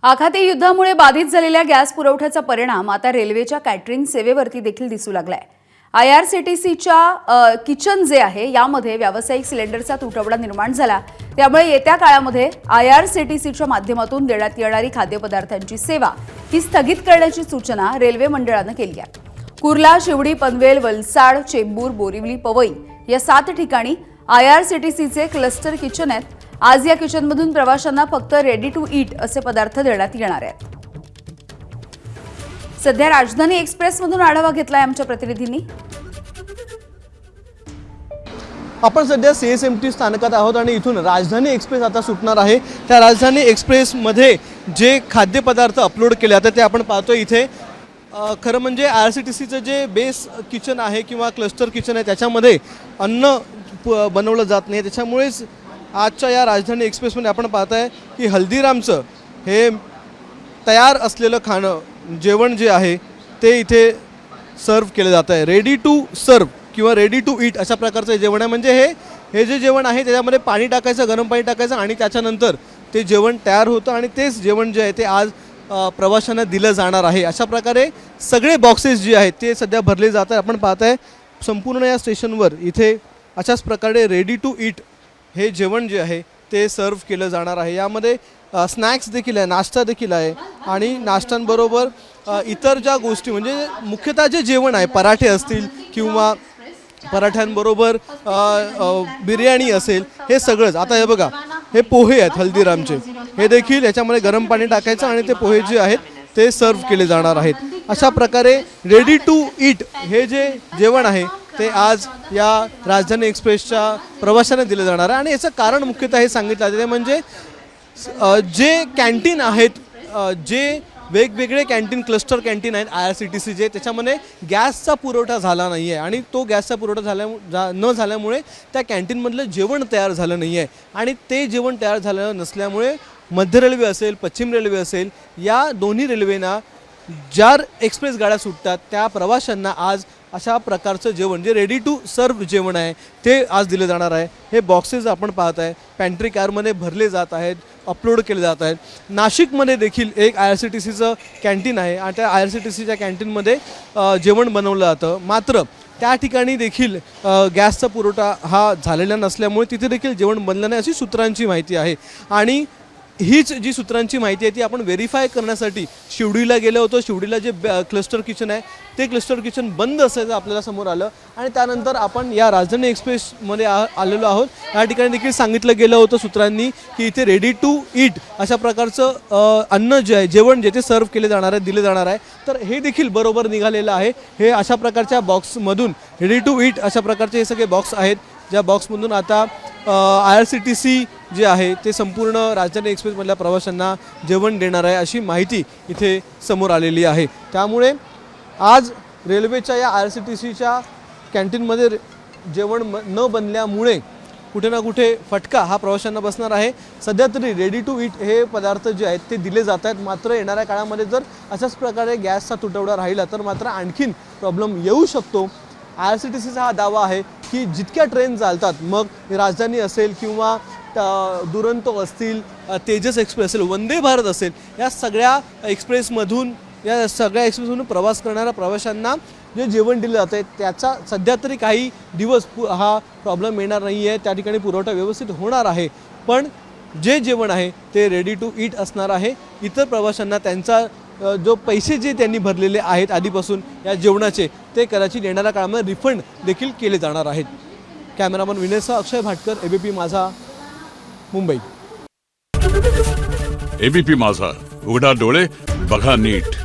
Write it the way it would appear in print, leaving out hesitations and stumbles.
आखाती युद्धामुळे बाधित झालेल्या गॅस पुरवठ्याचा परिणाम आता रेल्वेच्या कॅटरिंग सेवेवरती देखील दिसू लागलाय। IRCTCच्या किचन जे आहे यामध्ये व्यावसायिक सिलेंडरचा तुटवडा निर्माण झाला। त्यामुळे येत्या काळामध्ये IRCTCच्या माध्यमातून देण्यात येणारी खाद्यपदार्थांची सेवा ही स्थगित करण्याची सूचना रेल्वे मंडळाने केली आहे। कुर्ला, शिवडी, पनवेल, वलसाड, चेंबूर, बोरिवली, पवई या 7 ठिकाणी IRCTCचे क्लस्टर किचन आहेत। आज या किचनमधून प्रवाशांना फक्त रेडी टू ईट असे पदार्थ देण्यात येणार आहेत। सध्या राजधानी एक्सप्रेसमधून आढावा घेतलाय आमच्या प्रतिनिधींनी। आपण सध्या CSMT स्थानकात आहोत आणि इथून राजधानी एक्सप्रेस आता सुटणार आहे। त्या राजधानी एक्सप्रेसमध्ये जे खाद्यपदार्थ अपलोड केले आता ते आपण पाहतोय इथे। खरं म्हणजे IRCTCचं जे बेस किचन आहे किंवा क्लस्टर किचन आहे त्याच्यामध्ये अन्न बनवलं जात नाही। त्याच्यामुळेच आजच्या या राजधानी एक्सप्रेसमध्ये आपण पाहताय की हल्दीरामचं हे तयार असलेलं खाणं जेवण जे आहे ते इथे सर्व केलं जात आहे। रेडी टू सर्व किंवा रेडी टू ईट अशा प्रकारचं जेवण आहे। म्हणजे हे जे जेवण आहे त्याच्यामध्ये पाणी टाकायचं, गरम पाणी टाकायचं आणि त्याच्यानंतर ते जेवण तयार होतं आणि तेच जेवण जे आहे ते आज प्रवाशांना दिलं जाणार आहे। अशा प्रकारे सगळे बॉक्सेस जे आहेत ते सध्या भरले जात आहेत। आपण पाहताय संपूर्ण या स्टेशनवर इथे अशाच प्रकारे रेडी टू ईट हे जेवण जे आहे ते सर्व केलं जाणार आहे। यामध्ये स्नॅक्स देखील आहे, नाश्ता देखील आहे आणि नाश्त्यांबरोबर इतर ज्या गोष्टी म्हणजे मुख्यतः जे जेवण आहे पराठे असतील किंवा पराठ्यांबरोबर बिर्याणी असेल हे सगळंच। आता हे बघा हे पोहे आहेत हल्दीरामचे, हे देखील याच्यामध्ये गरम पाणी टाकायचं आणि ते पोहे जे आहेत ते सर्व केले जाणार आहेत। अशा प्रकारे रेडी टू ईट हे जे जेवण आहे ते आज या राजधानी एक्सप्रेसच्या प्रवाशांना दिलं जाणार आहे। आणि याचं कारण मुख्यतः हे सांगितलं जाते ते म्हणजे जे कॅन्टीन आहेत, जे वेगवेगळे कॅन्टीन क्लस्टर कॅन्टीन आहेत IRCTCचे, त्याच्यामध्ये गॅसचा पुरवठा झाला नाही आहे आणि तो गॅसचा पुरवठा न झाल्यामुळे त्या कॅन्टीनमधलं जेवण तयार झालं नाही आहे आणि ते जेवण तयार झालं नसल्यामुळे मध्य रेल्वे असेल, पश्चिम रेल्वे असेल, या दोन्ही रेल्वेना ज्या एक्सप्रेस गाड्या सुटतात त्या प्रवाशांना आज अशा प्रकारचं जेवण जे रेडी टू सर्व जेवण आहे ते आज दिले जाणार आहे। हे बॉक्सेस आपण पाहत आहे पॅन्ट्री कारमध्ये भरले जात आहेत, अपलोड केले जात आहेत। नाशिकमध्ये देखील एक IRCTCचं कॅन्टीन आहे आणि त्या IRCTCच्या कॅन्टीनमध्ये जेवण बनवलं जातं। मात्र त्या ठिकाणी देखील गॅसचा पुरवठा हा झालेला नसल्यामुळे तिथे देखील जेवण बनलं नाही अशी सूत्रांची माहिती आहे। आणि हीच जी सूत्रांची माहिती आहे ती आपण व्हेरीफाय करण्यासाठी शिवडीला गेलो होतो। शिवडीला जे क्लस्टर किचन आहे ते क्लस्टर किचन बंद असल्याचं आपल्याला समोर आलं आणि त्यानंतर आपण या राजधानी एक्सप्रेसमध्ये आलेलो आहोत। या ठिकाणी देखील सांगितलं गेलं होतं सूत्रांनी की इथे रेडी टू ईट अशा प्रकारचं अन्न जे आहे जेवण जे ते सर्व केले जाणार आहे, दिले जाणार आहे। तर हे देखील बरोबर निघालेलं आहे। हे अशा प्रकारच्या बॉक्समधून रेडी टू ईट अशा प्रकारचे हे सगळे बॉक्स आहेत ज्या बॉक्समधून आता IRCTC जे आहे ते संपूर्ण राजधानी एक्सप्रेसमधल्या प्रवाशांना जेवण देणार आहे अशी माहिती इथे समोर आलेली आहे। त्यामुळे आज रेल्वेच्या या IRCTCच्या कॅन्टीनमध्ये जेवण न बनल्यामुळे कुठे ना कुठे फटका हा प्रवाशांना बसणार आहे। सध्या तरी रेडी टू ईट हे पदार्थ जे आहेत ते दिले जात आहेत। मात्र येणाऱ्या काळामध्ये जर अशाच प्रकारे गॅसचा तुटवडा राहिला तर मात्र आणखीन प्रॉब्लेम येऊ शकतो। IRCTCचा हा दावा आहे की जितक्या ट्रेन चालतात मग राजधानी असेल किंवा दुरंतो असतील, तेजस एक्सप्रेस असेल, वंदे भारत असेल, या सगळ्या एक्सप्रेसमधून प्रवास करणाऱ्या प्रवाशांना जे जेवण दिलं जातं आहे त्याचा सध्या तरी काही दिवस हा प्रॉब्लेम येणार नाही आहे। त्या ठिकाणी पुरवठा व्यवस्थित होणार आहे पण जे जेवण आहे ते रेडी टू ईट असणार आहे। इतर प्रवाशांना त्यांचा जो पैसे जे त्यांनी भरलेले आहेत आधीपासून या जेवणाचे ते कदाचित येणाऱ्या काळामध्ये रिफंड देखील केले जाणार आहेत। कॅमेरामन विनयसह अक्षय भाटकर, ABP माझा, मुंबई। ABP माझा, उघडा डोळे बघा नीट।